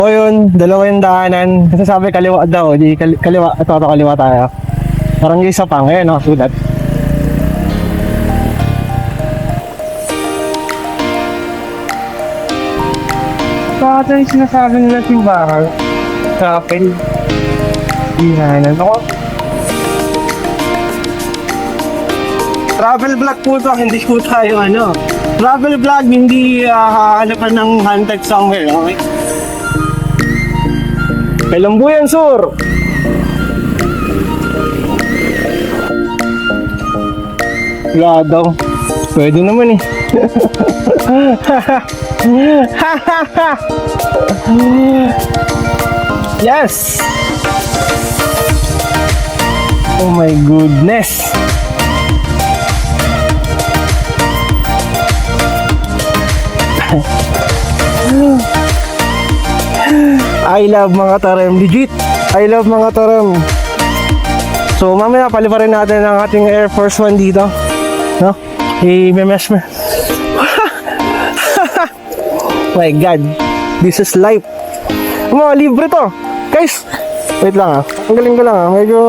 O yun, dalawa yung daanan. Kasi sabi kaliwa daw, di kaliwa, ito kaliwa tayo. Parang isa pang, eh no, sudat. Bakit yung sinasabi nila simbahan? Kapil. Ihanan ako. Travel vlog po to, hindi po tayo ano. Travel vlog, hindi hahanapan ng haunted somewhere, okay? Kalambuyan, sur! Wala daw. Pwede naman eh. Yes! Oh my goodness! I love mga tarem, legit. I love mga tarem. So mamaya paliparin natin ang ating Air Force One dito, no? I-memesh mo. My God, this is life. Mga libre to, guys. Wait lang ang galing ko lang medyo.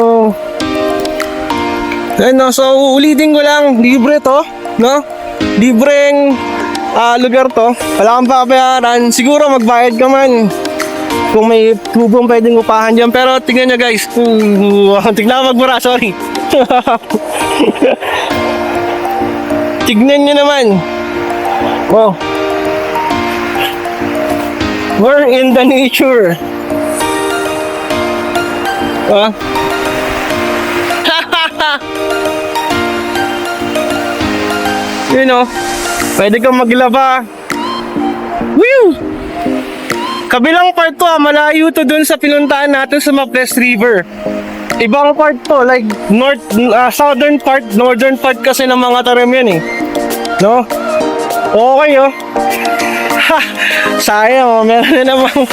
Ayun no, so ulitin ko lang, libre to, no? Libreng lugar to, wala kang papayaran. Siguro magbayad ka man kung may tubong pwedeng upahan dyan. Pero tingnan nyo guys, tignan magbura, sorry. Tignan nyo naman. Oh, we're in the nature. You know, pwede kang maglaba. Woo! Kabilang part to malayo to dun sa pinuntahan natin sa Maples River. Ibang part to, like southern part, northern part kasi ng mga tarem yan eh. No? Okay oh. Ha! Sayang oh, meron na namang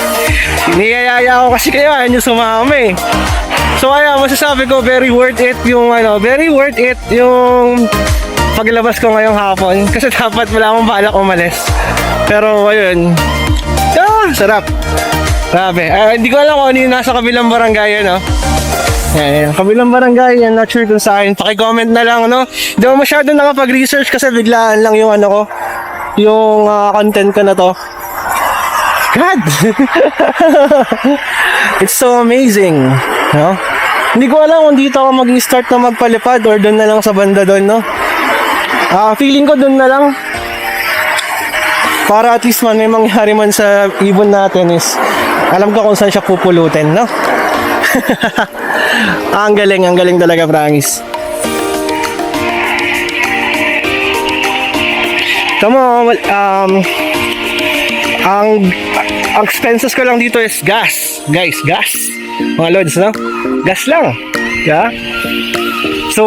niyayaya ko kasi kayo, ayaw nyo sumama eh. So ayan, masasabi ko very worth it yung paglabas ko ngayong hapon. Kasi dapat wala akong balak umalis. Pero ayun, sarap. Grabe. Hindi ko alam kung ano yung nasa kabilang barangay, no? Ayan, kabilang barangay, I'm not sure kung saan. Paki-comment na lang, no? Hindi ako masyado nakapag-research kasi biglaan lang yung ano ko, yung content ko na to. God! It's so amazing, no? Hindi ko alam kung dito ako mag-start na magpalipad or doon na lang sa banda doon, no? Feeling ko doon na lang. Para at least man may mangyari man sa ibon natin is alam ko kung saan siya pupulutin, no? Ang galing talaga, promise. Tama, ang expenses ko lang dito is gas. Guys, gas. Mga lods, no? Gas lang. Yeah? So,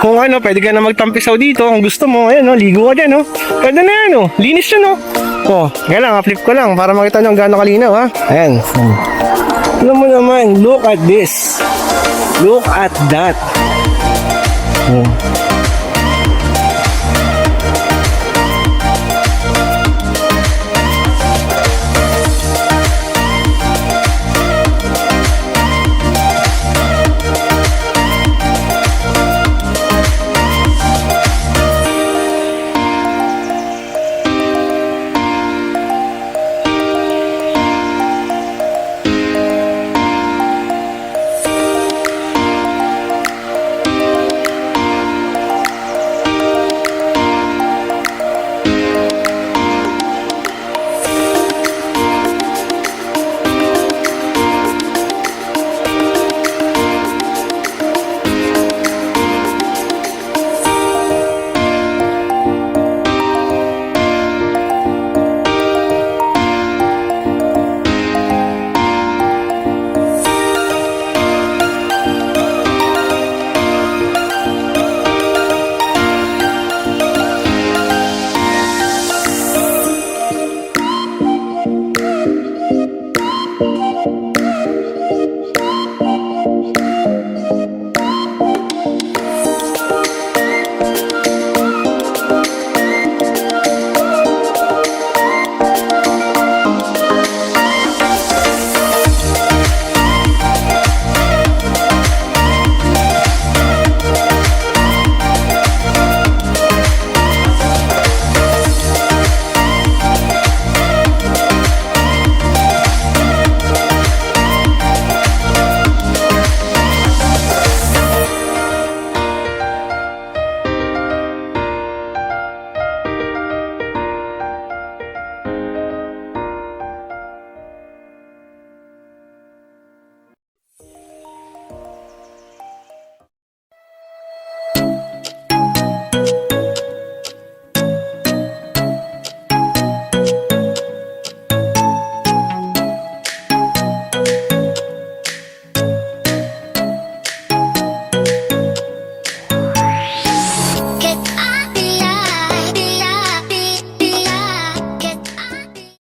kung ano, pwede ka na magtampisaw dito. Kung gusto mo, ayan, no, ligo ka dyan, no? Pwede na yan, no? Linis yun, no? Oh, yan lang, flip ko lang para makita nyo gaano kalinaw, ha? Ayan. Alam mo naman, look at this. Look at that.